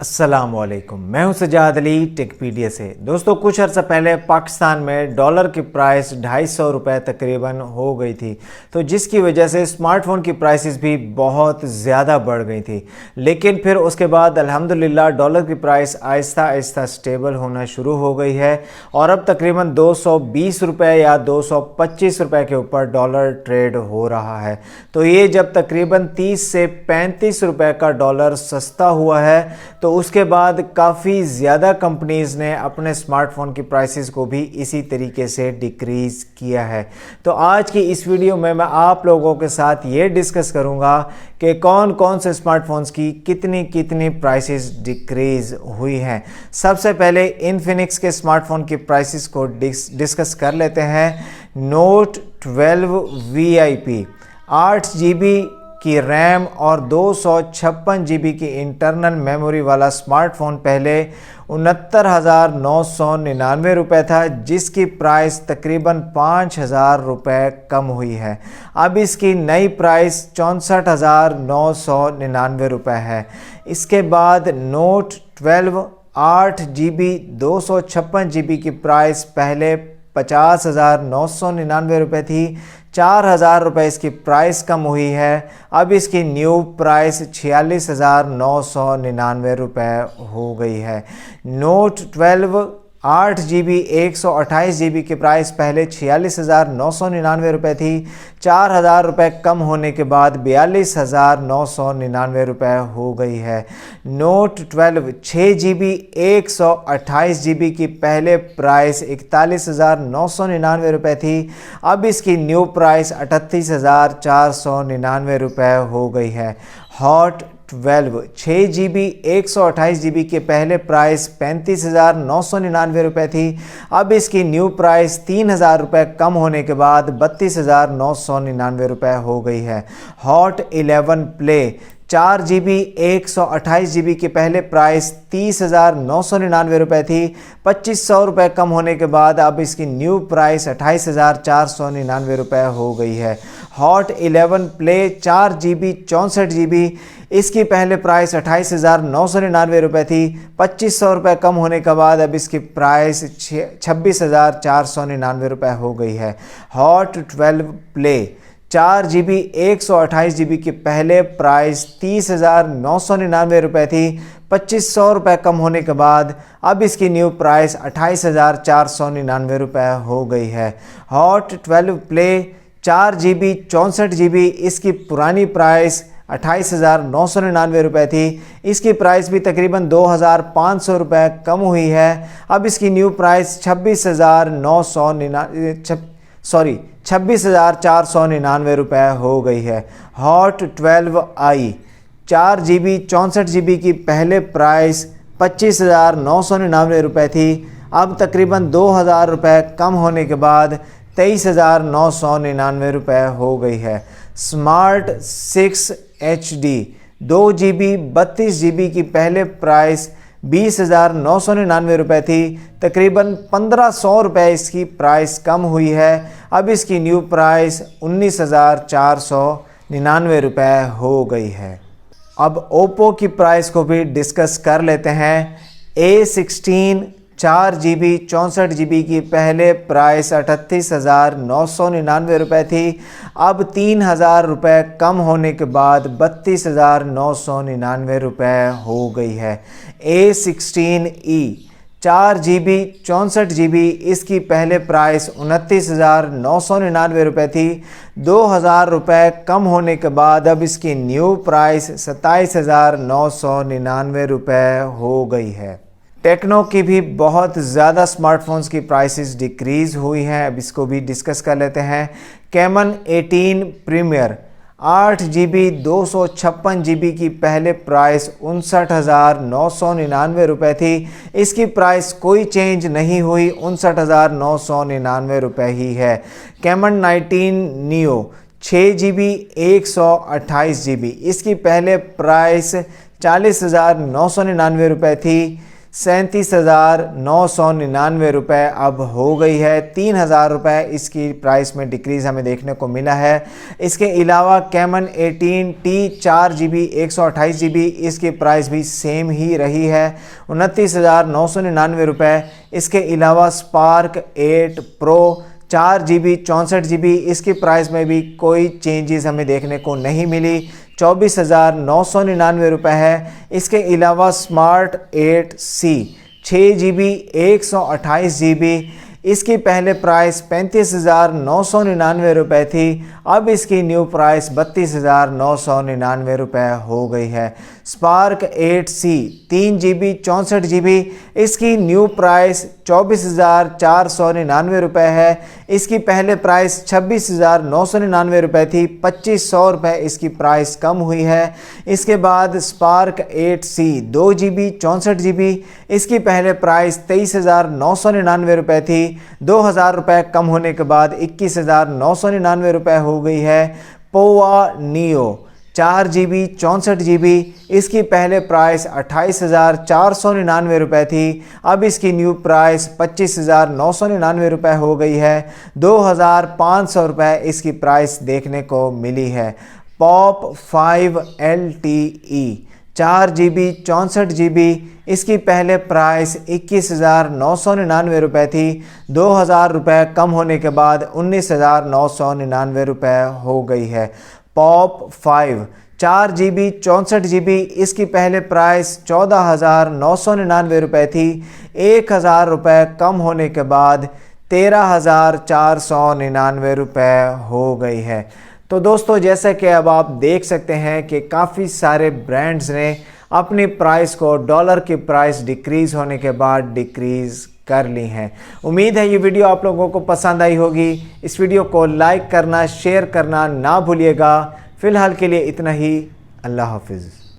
अस्सलामुअलैकुम, मैं हूं सजाद अली टेकपीडिया से। दोस्तों, कुछ अर्सा पहले पाकिस्तान में डॉलर की प्राइस 250 रुपये तकरीबन हो गई थी, तो जिसकी वजह से स्मार्टफोन की प्राइसेस भी बहुत ज़्यादा बढ़ गई थी। लेकिन फिर उसके बाद अल्हम्दुलिल्लाह डॉलर की प्राइस आहिस्ता आहिस्ता स्टेबल होना शुरू हो गई है और अब तकरीबन 220 रुपये या 225 रुपये के ऊपर डॉलर ट्रेड हो रहा है। तो ये जब तकरीबन 30 से 35 रुपये का डॉलर सस्ता हुआ है तो उसके बाद काफ़ी ज़्यादा कंपनीज़ ने अपने स्मार्टफोन की प्राइसेस को भी इसी तरीके से डिक्रीज़ किया है। तो आज की इस वीडियो में मैं आप लोगों के साथ ये डिस्कस करूँगा कि कौन कौन से स्मार्टफोन्स की कितनी कितनी प्राइसेस डिक्रीज़ हुई हैं। सबसे पहले इन्फिनिक्स के स्मार्टफोन की प्राइसेस को डिस्कस कर लेते हैं। नोट 12 VIP 8 GB की रैम और 256 GB की इंटरनल मेमोरी वाला स्मार्टफोन पहले 69,999 रुपये था, जिसकी प्राइस तकरीबन 5,000 रुपये कम हुई है। अब इसकी नई प्राइस 64,999 रुपये है। इसके बाद नोट 12 8 GB 256 GB की प्राइस पहले 50,999 रुपये थी, 4,000 रुपये इसकी प्राइस कम हुई है। अब इसकी न्यू प्राइस 46,999 रुपये हो गई है। नोट 12 8 GB 128 GB की प्राइस पहले 46,999 रुपये थी, 4,000 रुपये कम होने के बाद 42,999 रुपये हो गई है। नोट 12 6 GB 128 GB की पहले प्राइस 41,999 रुपये थी, अब इसकी न्यू प्राइस 38,499 रुपये हो गई है। हॉट 12 6 GB 128 GB के पहले प्राइस 35,999 रुपये थी, अब इसकी न्यू प्राइस 3,000 रुपये कम होने के बाद 32,999 रुपये हो गई है। हॉट 11 प्ले 4 GB 128 GB की पहले प्राइस 30,999 रुपये थी, 2,500 रुपये कम होने के बाद अब इसकी न्यू प्राइस 28,499 रुपये हो गई है। हॉट 11 प्ले 4 GB 64 GB इसकी पहले प्राइस 28,999 रुपये थी, 2,500 रुपये कम होने के बाद अब इसकी प्राइस 26,499 रुपये हो गई है। हॉट 12 प्ले 4 GB 128 GB की पहले प्राइस 30,999 रुपये थी, 2,500 रुपये कम होने के बाद अब इसकी न्यू प्राइस 28,499 रुपये हो गई है। हॉट 12 प्ले 4 GB 64 GB इसकी पुरानी प्राइस 28,999 रुपये थी, इसकी प्राइस भी तकरीबन 2,500 रुपये कम हुई है। अब इसकी न्यू प्राइस 26,499 रुपये हो गई है। हॉट 12i 4 GB 64 GB की पहले प्राइस 25,999 रुपये थी, अब तकरीबन 2,000 रुपये कम होने के बाद 23,999 रुपये हो गई है। स्मार्ट 6 HD 2 GB 32 GB की पहले प्राइस 20,999 रुपये थी, तकरीबन 1,500 रुपये इसकी प्राइस कम हुई है। अब इसकी न्यू प्राइस 19,499 रुपये हो गई है। अब ओप्पो की प्राइस को भी डिस्कस कर लेते हैं। A16 4 GB 64 GB की पहले प्राइस 38,999 रुपये थी, अब 3,000 रुपये कम होने के बाद 32,999 रुपये हो गई है। A16e 4 GB 64 GB इसकी पहले प्राइस 29,999 रुपये थी, 2,000 रुपये कम होने के बाद अब इसकी न्यू प्राइस 27,999 रुपये हो गई है। टेक्नो की भी बहुत ज़्यादा स्मार्टफोन्स की प्राइसेस डिक्रीज़ हुई हैं, अब इसको भी डिस्कस कर लेते हैं। कैमन 18 प्रीमियर 8 GB 256 GB की पहले प्राइस 59,999 रुपये थी, इसकी प्राइस कोई चेंज नहीं हुई, 59,999 रुपये ही है। कैमन 19 नियो 6 GB 128 GB इसकी पहले प्राइस 40,999 रुपये थी, 37,999 रुपये अब हो गई है। 3,000 रुपये इसकी प्राइस में डिक्रीज़ हमें देखने को मिला है। इसके अलावा कैमन 18T 4GB 128 GB इसकी प्राइस भी सेम ही रही है, 29,999 रुपये। इसके अलावा स्पार्क 8 प्रो 4GB 64 GB इसकी प्राइस में भी कोई चेंजेस हमें देखने को नहीं मिली, 24,999 रुपये है। इसके अलावा स्मार्ट 8C 6GB 128 GB इसकी पहले प्राइस 35,999 रुपये थी, अब इसकी न्यू प्राइस 32,999 रुपये हो गई है। स्पार्क 8C 3GB 64 GB इसकी न्यू प्राइस 24,499 रुपये है। इसकी पहले प्राइस 26,999 रुपये थी, 2,500 रुपये इसकी प्राइस कम हुई है। इसके बाद स्पार्क 8C 2GB 64 GB इसकी पहले प्राइस 23,999 रुपये थी, 2,000 रुपये कम होने के बाद 21,999 रुपये हो गई है। पोवा नियो 4GB 64 GB इसकी पहले प्राइस 28,499 रुपये थी, अब इसकी न्यू प्राइस 25,999 रुपये हो गई है, 2,500 रुपये इसकी प्राइस देखने को मिली है। पॉप 5 LTE 4GB 64 GB इसकी पहले प्राइस 21,999 रुपये थी, 2,000 रुपये कम होने के बाद 19,999 रुपये हो गई है। पॉप 5 4GB 64 GB इसकी पहले प्राइस 14,999 रुपये थी, 1,000 रुपये कम होने के बाद 13,499 रुपये हो गई है। तो दोस्तों जैसे कि अब आप देख सकते हैं कि काफ़ी सारे ब्रांड्स ने अपनी प्राइस को डॉलर की प्राइस डिक्रीज़ होने के बाद डिक्रीज़ कर ली हैं। उम्मीद है ये वीडियो आप लोगों को पसंद आई होगी। इस वीडियो को लाइक करना, शेयर करना ना भूलिएगा। फ़िलहाल के लिए इतना ही। अल्लाह हाफिज़।